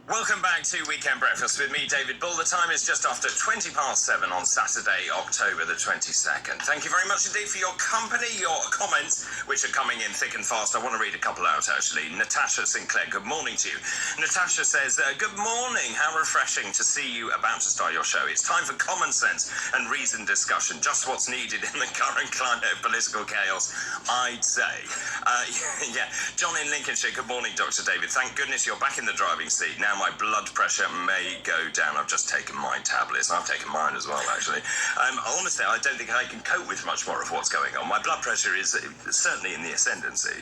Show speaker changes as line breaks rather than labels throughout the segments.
Welcome back to Weekend Breakfast with me, David Bull. The time is just after 7:20 on Saturday, October the 22nd. Thank you very much indeed for your company, your comments, which are coming in thick and fast. I want to read a couple out, actually. Natasha Sinclair, good morning to you. Natasha says, good morning. How refreshing to see you about to start your show. It's time for common sense and reasoned discussion. Just what's needed in the current climate of political chaos, I'd say. Yeah. John in Lincolnshire, good morning, Dr. David. Thank goodness you're back in the driving seat. Now my blood pressure may go down. I've just taken my tablets. I've taken mine as well, actually. Honestly, I don't think I can cope with much more of what's going on. My blood pressure is certainly in the ascendancy.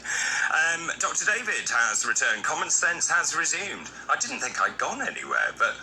Dr. David has returned. Common sense has resumed. I didn't think I'd gone anywhere, but...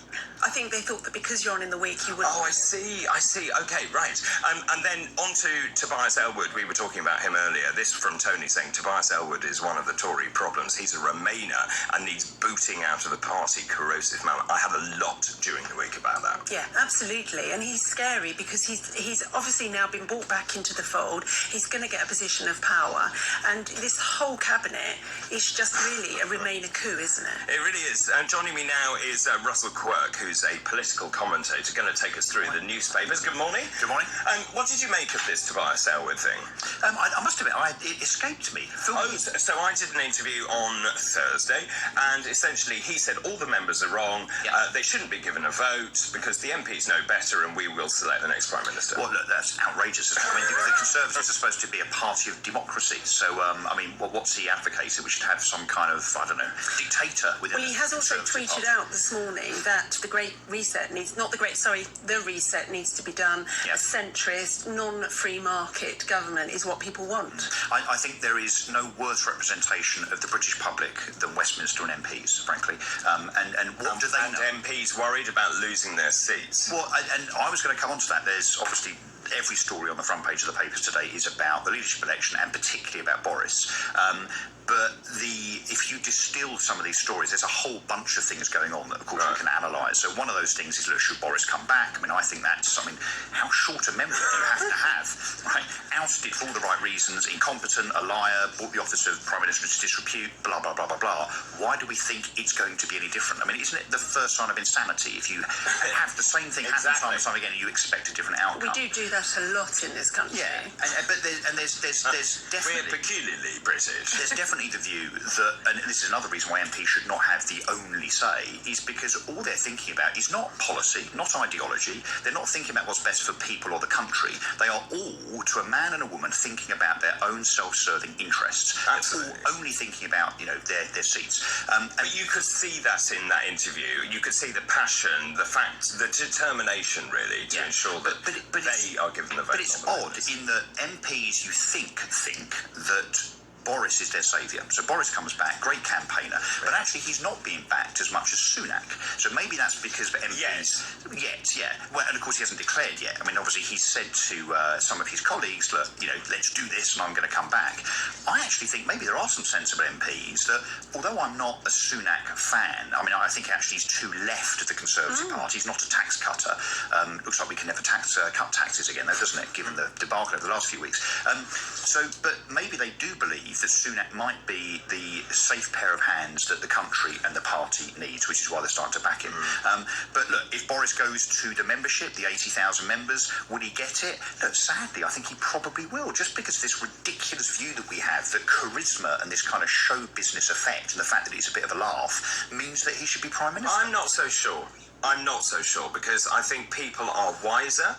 I think they thought that because you're on in the week, you wouldn't.
Oh, I see. Okay, right. And then on to Tobias Ellwood. We were talking about him earlier. This from Tony saying Tobias Ellwood is one of the Tory problems. He's a Remainer and needs booting out of the party. Corrosive man. I had a lot during the week about that.
Yeah, absolutely. And he's scary because he's obviously now been brought back into the fold. He's going to get a position of power. And this whole cabinet is just really a Remainer coup, isn't it?
It really is. And joining me now is Russell Quirk, who's a political commentator, going to take us through the newspapers. Good morning.
Good morning.
What did you make of this Tobias Ellwood thing?
I must admit, it escaped me.
So I did an interview on Thursday, and essentially he said all the members are wrong. Yeah. They shouldn't be given a vote because the MPs know better, and we will select the next Prime Minister.
Well, look, that's outrageous. I mean, the Conservatives are supposed to be a party of democracy. So, I mean, what's he advocated? We should have some kind of, I don't know, dictator within.
Well, he has also tweeted out this morning that the reset needs to be done. Yeah. A centrist, non-free market government is what people want.
I think there is no worse representation of the British public than Westminster and MPs, frankly. And what do they know?
And MPs worried about losing their seats.
Well, and I was going to come on to that. There's obviously every story on the front page of the papers today is about the leadership election and particularly about Boris. But if you distill some of these stories, there's a whole bunch of things going on that, of course, we can analyse. So one of those things is, look, should Boris come back? I mean, I think that's something, how short a memory do you have to have, right? Ousted for all the right reasons, incompetent, a liar, brought the office of Prime Minister into disrepute, blah, blah, blah, blah, blah. Why do we think it's going to be any different? I mean, isn't it the first sign of insanity? If you have the same thing happen time and time again and you expect a different outcome.
We do that a lot in this country.
Yeah, but there's definitely...
We're peculiarly British.
There's definitely the view that, and this is another reason why MPs should not have the only say, is because all they're thinking about is not policy, not ideology. They're not thinking about what's best for people or the country. They are all, to a man and a woman, thinking about their own self-serving interests.
Absolutely.
They're all only thinking about, their seats.
But you could see that in that interview. You could see the passion, the determination, really, to ensure that they are given the vote.
But it's odd in that MPs, you think that Boris is their saviour. So Boris comes back, great campaigner, but actually he's not being backed as much as Sunak. So maybe that's because the MPs... Yet, yeah. Well, and of course he hasn't declared yet. I mean, obviously he said to some of his colleagues, look, let's do this and I'm going to come back. I actually think maybe there are some sensible MPs that, although I'm not a Sunak fan, I mean, I think actually he's too left of the Conservative Party. He's not a tax cutter. Looks like we can never cut taxes again, though, doesn't it, given the debacle over the last few weeks. But maybe they do believe that Sunak might be the safe pair of hands that the country and the party needs, which is why they're starting to back him. But look, if Boris goes to the membership, the 80,000 members, will he get it? No, sadly, I think he probably will, just because of this ridiculous view that we have that charisma and this kind of show business effect and the fact that it's a bit of a laugh means that he should be Prime Minister.
I'm not so sure, because I think people are wiser.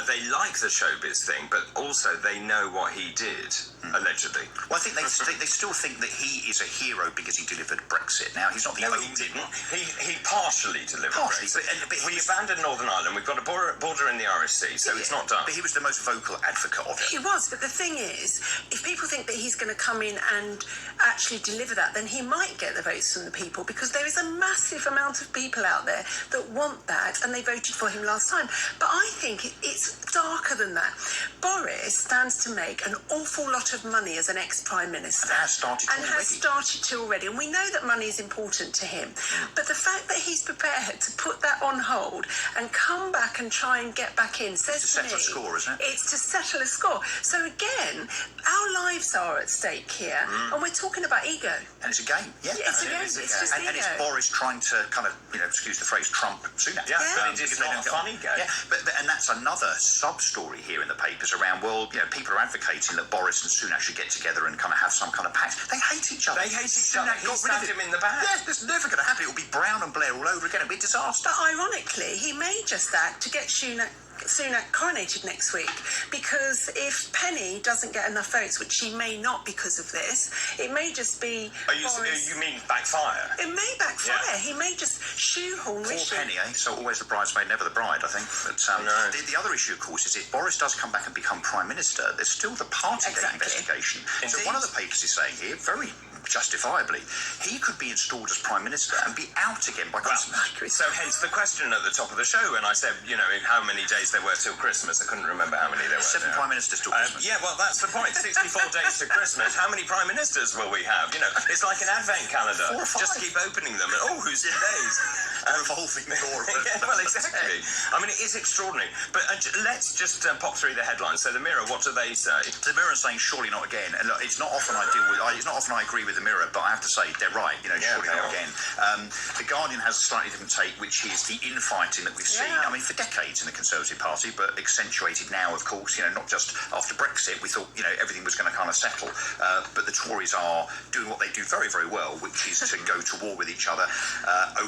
They like the showbiz thing, but also they know what he did, allegedly.
Well, I think they still think that he is a hero because he delivered Brexit. Now, he's not the only...
he didn't. He partially delivered Brexit. But we abandoned Northern Ireland. We've got a border in the Irish Sea, so it's not done.
But he was the most vocal advocate of it.
He was, but the thing is, if people think that he's going to come in and actually deliver that, then he might get the votes from the people, because there is a massive amount of people out there that want that, and they voted for him last time. But I think it's darker than that. Boris stands to make an awful lot lot of money as an ex-Prime Minister.
And has started
and
already.
has started to already. And we know that money is important to him. But the fact that he's prepared to put that on hold and come back and try and get back in says
It's to
to
settle a
me,
score, isn't it?
it's to settle a score. So again, our lives are at stake here, and we're talking about ego.
And it's a game. Yeah,
It's a game. It's just
and it's
ego.
Boris trying to kind of, excuse the phrase, trump Sunak.
Yeah, but it's
because
not
they
a
don't get-
funny game.
Yeah, and that's another sub-story here in the papers around, well, people are advocating that Boris and Sunak should get together and kind of have some kind of pact. They hate each other.
They hate each other. He stabbed him in the back.
Yeah, it's never going to happen. It'll be Brown and Blair all over again. It'll be a disaster.
But ironically, he may just act to get Sunak coronated next week, because if Penny doesn't get enough votes, which she may not because of this, it may just be Boris.
You mean backfire?
It may backfire.
Yeah.
He may just shoehorn
Poor
Rishi.
Penny, eh? So always the bridesmaid, never the bride, I think. But
No.
the other issue, of course, is if Boris does come back and become Prime Minister, there's still the Partygate
Exactly.
investigation. So
Indeed.
one of the papers is saying here, very justifiably, he could be installed as Prime Minister and be out again by Christmas.
So hence the question at the top of the show when I said, how many days there were till Christmas. I couldn't remember how many there were.
7
now.
Prime Ministers till Christmas.
Yeah, well, that's the point. 64 days to Christmas. How many Prime Ministers will we have? It's like an advent calendar.
4 or 5.
Just keep opening them. And, who's the days?
Revolving door.
Yeah, well, exactly. I mean, it is extraordinary. But let's just pop through the headlines. So the Mirror, what do they say?
The Mirror saying surely not again, and look, it's not often I deal with. It's not often I agree with the Mirror, but I have to say they're right. Surely
they
not
are.
again. The Guardian has a slightly different take, which is the infighting that we've seen.
Yeah.
I mean, for decades in the Conservative Party, but accentuated now, of course. Not just after Brexit, we thought everything was going to kind of settle, but the Tories are doing what they do very, very well, which is to go to war with each other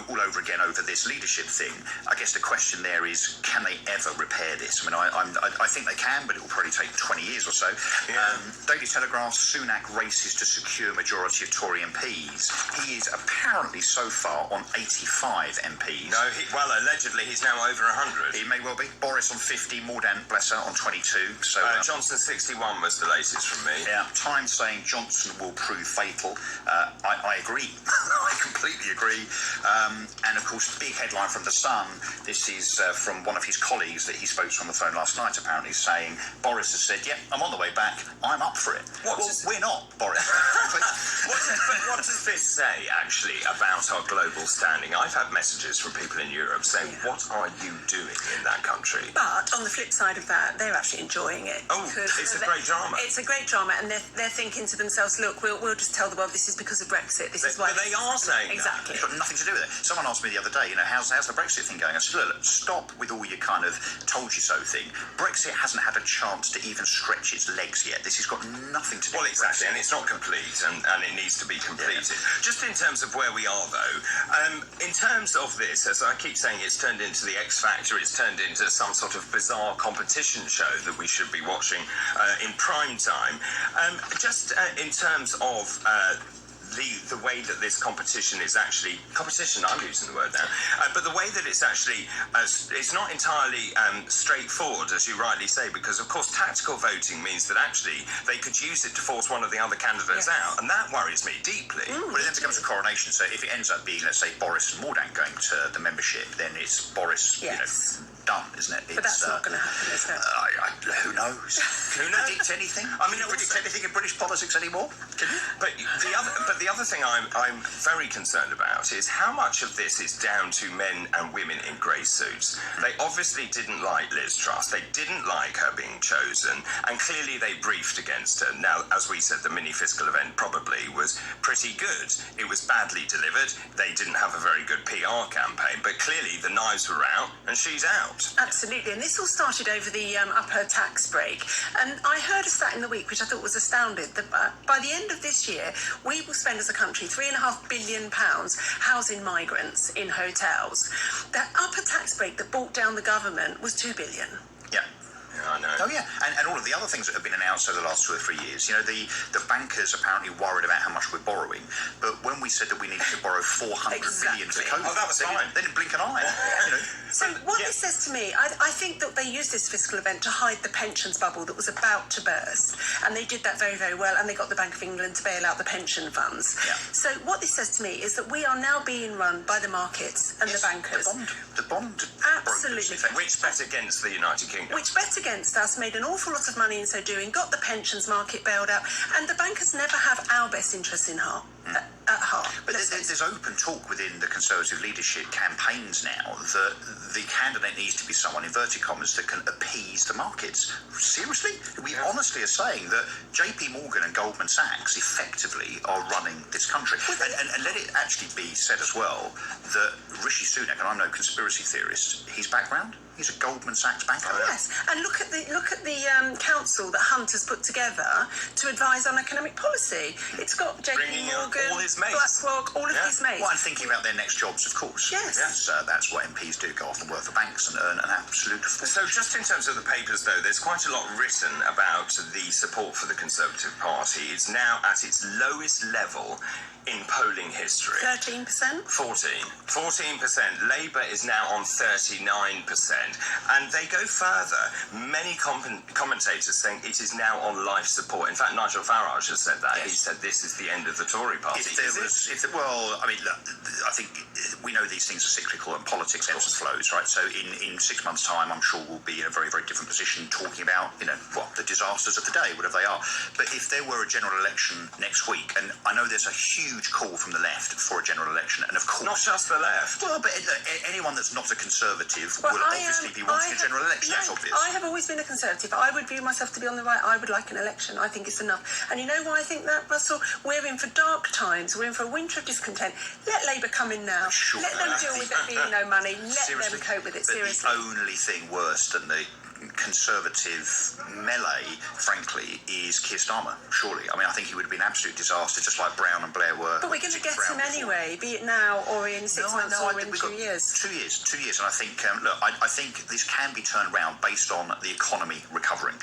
all over again over this leadership thing. I guess the question there is, can they ever repair this? I mean, I think they can, but it will probably take 20 years or so.
Yeah.
Daily Telegraph, Sunak races to secure majority of Tory MPs. He is apparently so far on 85 MPs.
No, allegedly he's now over 100.
He may well be. Boris on 50, Mordaunt, bless her, on 22. So
Johnson 61 was the latest from me.
yeah, Time saying Johnson will prove fatal. I agree. I completely agree. And of course, the big headline from The Sun, this is from one of his colleagues that he spoke to on the phone last night, apparently, saying Boris has said, yeah, I'm on the way back, I'm up for it. We're not, Boris.
What does this say, actually, about our global standing? I've had messages from people in Europe saying, what are you doing in that country?
But on the flip side of that, they're actually enjoying it.
Oh,
because
it's a great drama.
It's a great drama, and they're thinking to themselves, look, we'll just tell the world this is because of Brexit. This is why.
But they are saying that.
exactly.
It's got nothing to do with it. Someone asked me the other day, how's the Brexit thing going? I said, look, stop with all your kind of told you so thing. Brexit hasn't had a chance to even stretch its legs yet. This has got nothing to do with
Exactly,
Brexit.
and it's not complete, and it needs to be completed. Just in terms of where we are, though, in terms of this, as I keep saying, it's turned into the X Factor, it's turned into some sort of bizarre competition show that we should be watching in prime time. Just in terms of the way that this competition is actually I'm using the word now, but the way that it's actually it's not entirely straightforward, as you rightly say, because of course tactical voting means that actually they could use it to force one of the other candidates out, and that worries me deeply.
Well, it then becomes a coronation. So if it ends up being, let's say, Boris and Mordaunt going to the membership, then it's Boris,
Yes.
done, isn't it?
But that's not going to happen, is it?
Who knows?
Who knows?
Predict anything?
I mean,
Can you predict
also-
anything in British politics anymore? Can you?
But the other thing I'm very concerned about is how much of this is down to men and women in grey suits. They obviously didn't like Liz Truss. They didn't like her being chosen, and clearly they briefed against her. Now, as we said, the mini fiscal event probably was pretty good. It was badly delivered. They didn't have a very good PR campaign, but clearly the knives were out, and she's out.
Absolutely, and this all started over the upper tax break. And I heard a stat in the week which I thought was astounding, that by the end of this year, we will spend as a country £3.5 billion housing migrants in hotels. That upper tax break that brought down the government was £2 billion.
Yeah.
Yeah, I know.
Oh, yeah. And all of the other things that have been announced over the last 2 or 3 years. The bankers apparently worried about how much we're borrowing. But when we said that we needed to borrow 400 billion for
Exactly.
COVID,
Oh, that was fine.
They didn't blink an eye.
So what this says to me, I think that they used this fiscal event to hide the pensions bubble that was about to burst. And they did that very, very well. And they got the Bank of England to bail out the pension funds.
Yeah.
So what this says to me is that we are now being run by the markets and
Yes,
the bankers.
The bond
Absolutely.
brokers, in fact.
Which bet against the United Kingdom?
Which bet against us, made an awful lot of money in so doing, got the pensions market bailed out, and the bankers never have our best interests at heart.
But there's open talk within the Conservative leadership campaigns now that the candidate needs to be someone, inverted commas, that can appease the markets. Seriously? We honestly are saying that JP Morgan and Goldman Sachs effectively are running this country. And let it actually be said as well that Rishi Sunak, and I'm no conspiracy theorist, his background, he's a Goldman Sachs banker.
Oh, yes, and look at the council that Hunt has put together to advise on economic policy. It's got JP Morgan,
all his mates.
BlackRock, all of his mates.
Well, and thinking about their next jobs, of course.
Yes.
That's what MPs do, go off and work for banks and earn an absolute fortune.
So just in terms of the papers, though, there's quite a lot written about the support for the Conservative Party. It's now at its lowest level in polling history.
13%?
14%. Labour is now on 39%. And they go further. Many commentators saying it is now on life support. In fact, Nigel Farage has said that. Yes. He said this is the end of the Tory party.
Well, I mean, look, I think we know these things are cyclical and politics ebbs and flows, right? So in 6 months' time, I'm sure we'll be in a very, very different position talking about, the disasters of the day, whatever they are. But if there were a general election next week, and I know there's a huge call from the left for a general election, and of course...
Not just the left.
Well, but anyone that's not a Conservative will obviously be wanting a general election.
No,
that's obvious.
I have always been a Conservative. I would view myself to be on the right. I would like an election. I think it's enough. And you know why I think that, Russell? We're in for dark times. We're in for a winter of discontent. Let Labour come in now.
Sure.
Let them deal with there being no money. Let
Seriously.
them cope with it.
But
Seriously.
the only thing worse than the Conservative melee, frankly, is Keir Starmer, surely. I mean, I think he would have been an absolute disaster, just like Brown and Blair were.
But we're going to get him anyway, be it now or in 6 months or in 2 years.
2 years. 2 years. And I think, look, I think this can be turned around based on the economy recovering.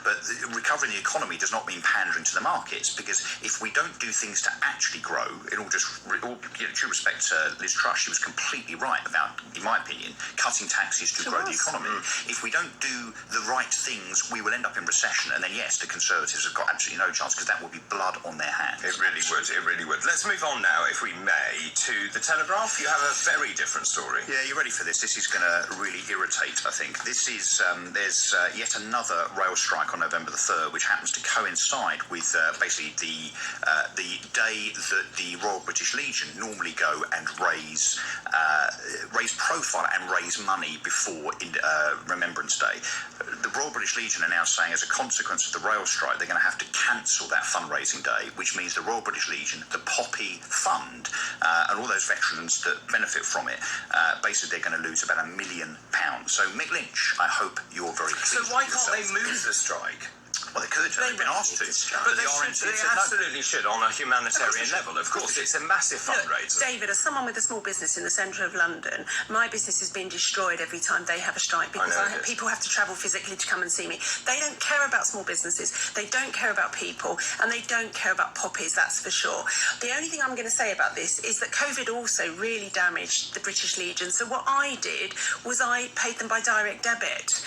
But recovering the economy does not mean pandering to the markets, because if we don't do things to actually grow, in all due respect to Liz Truss, she was completely right about, in my opinion, cutting taxes to grow the economy. If we don't do the right things, we will end up in recession, and then yes, the Conservatives have got absolutely no chance, because that will be blood on their hands.
It really would. It really would. Let's move on now, if we may, to the Telegraph. You have a very different story.
Yeah, you ready for this? This is going to really irritate, I think. This is there's yet another rail strike on November the 3rd, which happens to coincide with basically the day that the Royal British Legion normally go and raise profile and raise money before Remembrance Day. The Royal British Legion are now saying, as a consequence of the rail strike, they're going to have to cancel that fundraising day, which means the Royal British Legion, the Poppy Fund, and all those veterans that benefit from it, basically they're going to lose about £1 million. So, Mick Lynch, I hope you're very pleased.
So why can't they move the strike?
Well, they could. They've been asked to.
But they absolutely should, on a humanitarian level. Of course, it's a massive fundraiser.
David, as someone with a small business in the centre of London, my business has been destroyed every time they have a strike, because people have to travel physically to come and see me. They don't care about small businesses. They don't care about people, and they don't care about poppies, that's for sure. The only thing I'm going to say about this is that COVID also really damaged the British Legion. So what I did was I paid them by direct debit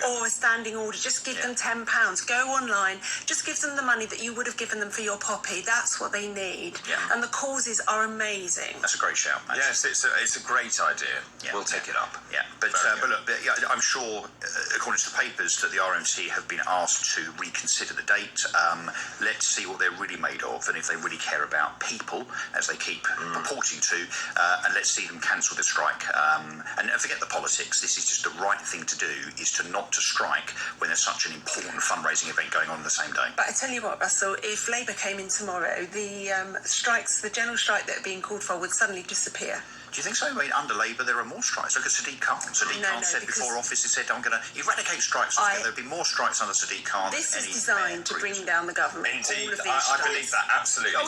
or a standing order. Just give them £10. Go online, just give them the money that you would have given them for your poppy. That's what they need.
Yeah.
And the causes are amazing.
That's a great shout, actually.
Yes, it's a great idea. Yeah. We'll take it up.
Yeah, but look, I'm sure, according to the papers, that the RMT have been asked to reconsider the date. Let's see what they're really made of, and if they really care about people, as they keep purporting to, and let's see them cancel the strike. And forget the politics. This is just the right thing to do, is to not to strike when there's such an important fundraising event going on the same day.
But I tell you what, Russell, if Labour came in tomorrow, the general strike that are being called for would suddenly disappear.
Do you think so? I mean, under Labour, there are more strikes. Look at Sadiq Khan. Sadiq Khan said before office, he said, I'm going to eradicate strikes. There'll be more strikes under Sadiq Khan.
This is designed to bring down the government.
Indeed, I believe that absolutely.
Oh,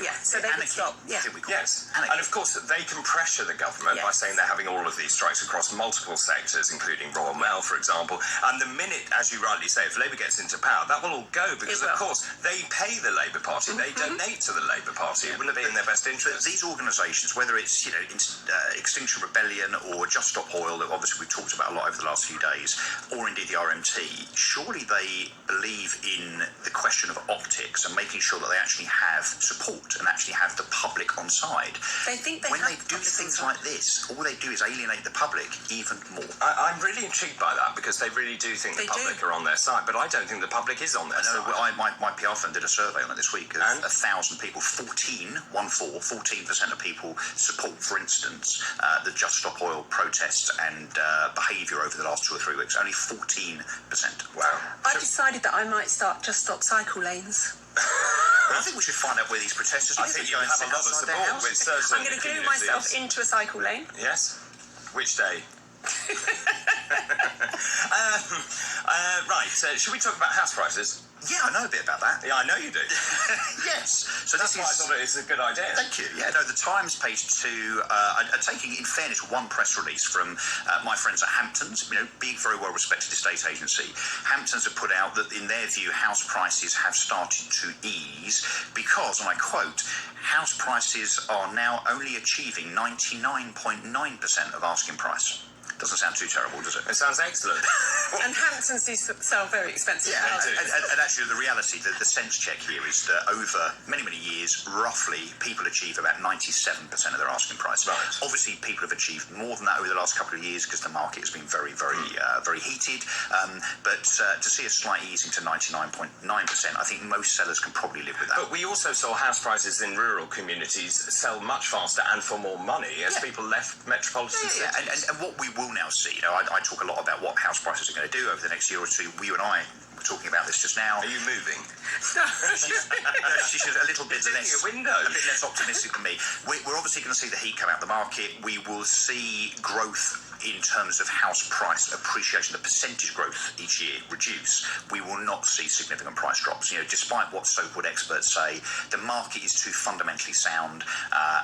yeah,
so they would stop. Yeah.
Yes, and of course, they can pressure the government by saying they're having all of these strikes across multiple sectors, including Royal Mail, for example. And the minute, as you rightly say, if Labour Labour gets into power, that will all go because,
It
of
will.
course, they pay the Labour Party. They donate to the Labour Party. It wouldn't be in their best interest.
These organisations, whether it's Extinction Rebellion or Just Stop Oil, that obviously we've talked about a lot over the last few days, or indeed the RMT, surely they believe in the question of optics and making sure that they actually have support and actually have the public on side.
They think
when they do things like this, all they do is alienate the public even more.
I'm really intrigued by that because they really do think the public are on their side, but I don't think the public is on their side.
My PR firm did a survey on it this week of 1,000 people. 14% of people support, for instance, the Just Stop Oil protests and behaviour over the last 2 or 3 weeks. Only 14%.
Wow.
I decided that I might start Just Stop cycle lanes.
I think we should find out where these protesters
I think you have a lot of support with certain
I'm going to glue myself into a cycle lane.
Yes? Which day? Right, should we talk about house prices?
Yeah, I know a bit about that.
Yeah, I know you do.
Yes. So
That's why I thought it was a good idea.
Thank you. Yeah, no, the Times page 2 are taking, in fairness, one press release from my friends at Hamptons, big, very well-respected estate agency. Hamptons have put out that, in their view, house prices have started to ease because, and I quote, house prices are now only achieving 99.9% of asking price. Doesn't sound too terrible, does it?
It sounds excellent.
And Hamptons do sell very expensive houses.
And actually the reality, the sense check here is that over many, many years, roughly, people achieve about 97% of their asking price.
Right.
Obviously, people have achieved more than that over the last couple of years because the market has been very, very, very heated. But to see a slight easing to 99.9%, I think most sellers can probably live with that.
But we also saw house prices in rural communities sell much faster and for more money as people left metropolitan cities.
And what we will now see, I talk a lot about what house prices are going to do over the next year or two. You and I were talking about this just now.
Are you moving?
She's a little bit less,
a window.
A bit less optimistic than me. We're obviously going to see the heat come out the market. We will see growth in terms of house price appreciation, the percentage growth each year reduce. We will not see significant price drops. Despite what so-called experts say, the market is too fundamentally sound.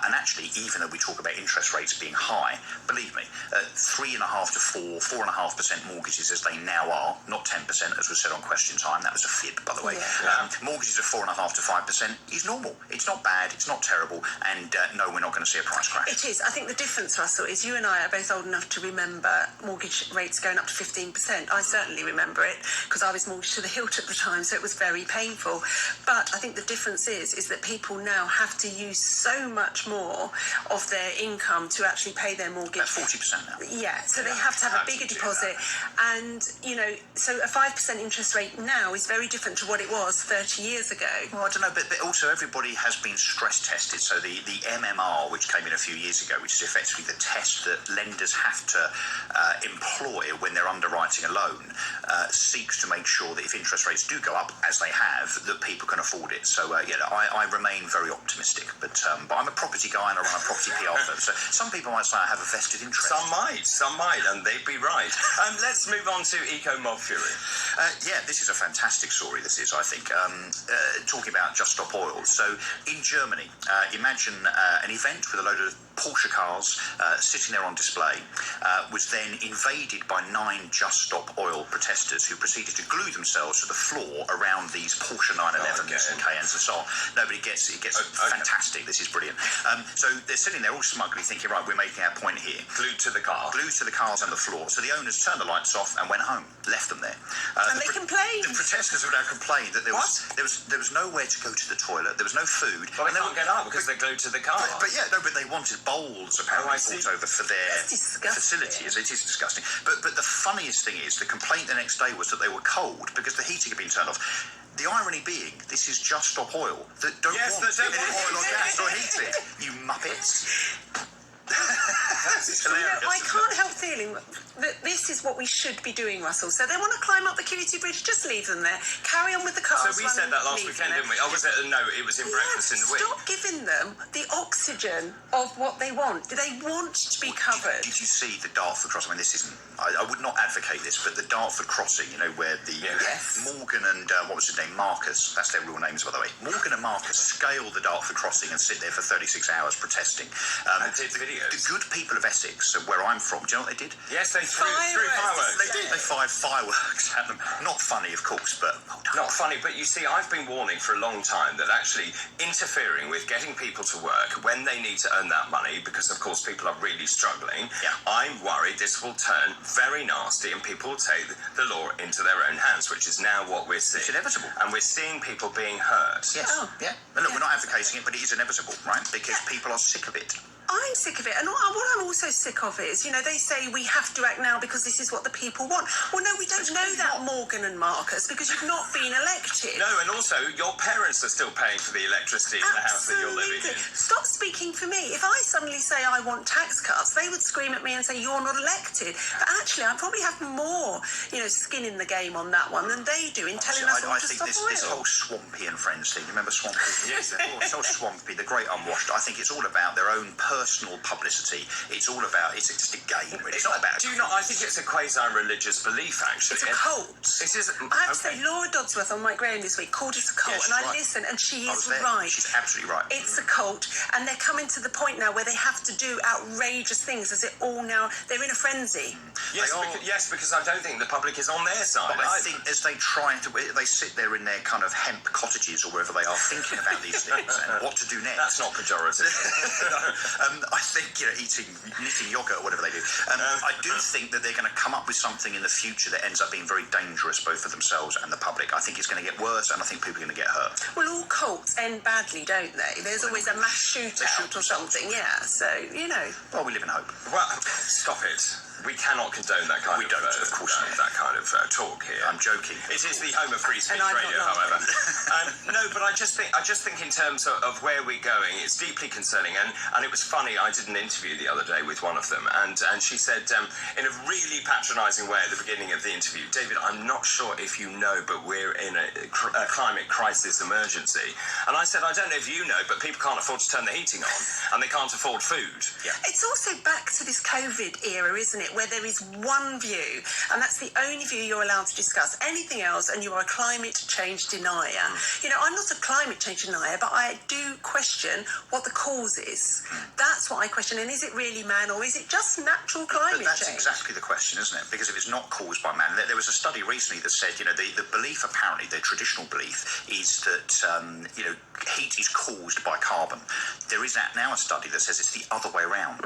And actually, even though we talk about interest rates being high, believe me, 3.5% to 4.5% mortgages as they now are, not 10%, as was said on Question Time. That was a fib, by the way.
Yeah.
Mortgages of 4.5% to 5% is normal. It's not bad. It's not terrible. And no, we're not going to see a price crash.
It is. I think the difference, Russell, is you and I are both old enough to remember mortgage rates going up to 15%. I certainly remember it because I was mortgaged to the hilt at the time, so it was very painful. But I think the difference is that people now have to use so much more of their income to actually pay their mortgage.
About 40% now.
Yeah, so they have to have a bigger deposit. And, so a 5% interest rate now is very different to what it was 30 years ago.
Well, I don't know, but also everybody has been stress tested. So the MMR, which came in a few years ago, which is effectively the test that lenders have to employ when they're underwriting a loan, seeks to make sure that if interest rates do go up, as they have, that people can afford it. So, I remain very optimistic. But I'm a property guy and I run a property PR firm. So some people might say I have a vested interest.
Some might, and they'd be right. Let's move on to eco-mob fury.
This is a fantastic story, this is, I think. Talking about Just Stop Oil. So in Germany, imagine an event with a load of Porsche cars sitting there on display, was then invaded by 9 Just Stop Oil protesters who proceeded to glue themselves to the floor around these Porsche 911s and Cayennes and so on. Nobody gets it. Fantastic. This is brilliant. So they're sitting there all smugly thinking, right, we're making our point here.
Glued to the car.
Glued to the cars on the floor. So the owners turned the lights off and went home, left them there.
And they complained.
The protesters have now complained that there was nowhere to go to the toilet. There was no food.
Well, they can't get up because they're glued to the car.
But they wanted bowls apparently brought over for their facilities. It is disgusting. But the funniest thing is the complaint the next day was that they were cold because the heating had been turned off. The irony being, this is Just Stop Oil that don't want any oil or gas or heating. You muppets. That's hilarious.
I can't help feeling that this is what we should be doing, Russell. So they want to climb up the Kility Bridge, just leave them there. Carry on with the cars.
So we said that last weekend, didn't we? Oh, was it? No, it was in Breakfast in the Week.
Stop giving them the oxygen of what they want. Do they want to be covered?
Did you see the Dartford crossing? I mean, this isn't... I would not advocate this, but the Dartford crossing, where the Morgan and, what was his name, Marcus, that's their real names, by the way. Morgan and Marcus scale the Dartford crossing and sit there for 36 hours protesting.
I did video videos.
The good people of Essex, where I'm from, do you know what they did?
Yes, they threw fireworks.
They did. They fired fireworks at them. Not funny, of course, but well done.
Not funny, but you see, I've been warning for a long time that actually interfering with getting people to work when they need to earn that money, because of course people are really struggling, I'm worried this will turn very nasty and people will take the law into their own hands, which is now what we're seeing.
It's inevitable.
And we're seeing people being hurt.
Yes. Yeah. And look, we're not advocating it, but it is inevitable, right? Because people are sick of it.
I'm sick of it. And what I'm also sick of is, they say we have to act now because this is what the people want. Well, no, we don't know that, Morgan and Marcus, because you've not been elected.
No, and also your parents are still paying for the electricity in the house that you're living in.
Stop speaking for me. If I suddenly say I want tax cuts, they would scream at me and say you're not elected. But actually, I probably have more, skin in the game on that one than they do in telling us all to stop oil.
This whole Swampy and Friends thing, you remember Swampy?
Yes.
So Swampy, the great unwashed, I think it's all about their own personal publicity. It's all about, it's just a game, really. It's not about...
Do you not? I think it's a quasi-religious belief, actually.
It's a cult.
It is.
I have to say, Laura Dodsworth on Mike Graham this week called us a cult, and I listened, and she is right.
She's absolutely right.
It's a cult, and they're coming to the point now where they have to do outrageous things, as it all now, they're in a frenzy.
Yes, because I don't think the public is on their side.
But I think as they try to, they sit there in their kind of hemp cottages or wherever they are thinking about these things and what to do next.
That's not pejorative.
I think, knitting yogurt or whatever they do. I do think that they're going to come up with something in the future that ends up being very dangerous both for themselves and the public. I think it's going to get worse, and I think people are going to get hurt.
Well, all cults end badly, don't they? There's always a mass shootout or something, so,
Well, we live in hope.
Well, stop it. We cannot condone that kind
of course not.
That kind of talk here.
I'm joking.
It is the home of free speech
I'm
radio,
not
however. No, but I just think in terms of where we're going, it's deeply concerning. And it was funny. I did an interview the other day with one of them, and she said in a really patronising way at the beginning of the interview, David, I'm not sure if you know, but we're in a climate crisis emergency. And I said, I don't know if you know, but people can't afford to turn the heating on, and they can't afford food.
Yeah.
It's also back to this COVID era, isn't it? Where there is one view, and that's the only view you're allowed to discuss. Anything else, and you are a climate change denier. I'm not a climate change denier, but I do question what the cause is. That's what I question. And is it really man, or is it just natural climate
But that's
change?
exactly the question, isn't it? Because if it's not caused by man, there was a study recently that said, the belief, apparently, the traditional belief is that, heat is caused by carbon. There is now a study that says it's the other way around.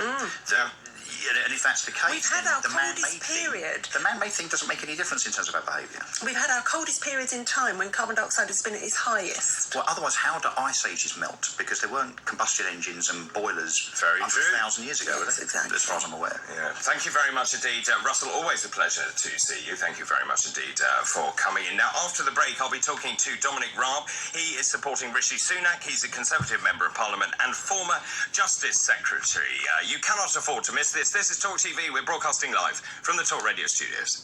And if that's the case,
we've had our
the
coldest period.
The man-made thing doesn't make any difference in terms of our behaviour.
We've had our coldest periods in time when carbon dioxide has been at its highest.
Well, otherwise, how do ice ages melt? Because there weren't combustion engines and boilers 100,000 years ago,
Yes, exactly.
as far as I'm aware.
Yeah. Thank you very much indeed, Russell. Always a pleasure to see you. Thank you very much indeed for coming in. Now, after the break, I'll be talking to Dominic Raab. He is supporting Rishi Sunak. He's a Conservative Member of Parliament and former Justice Secretary. You cannot afford to miss this. This is TalkTV. We're broadcasting live from the Talk Radio studios.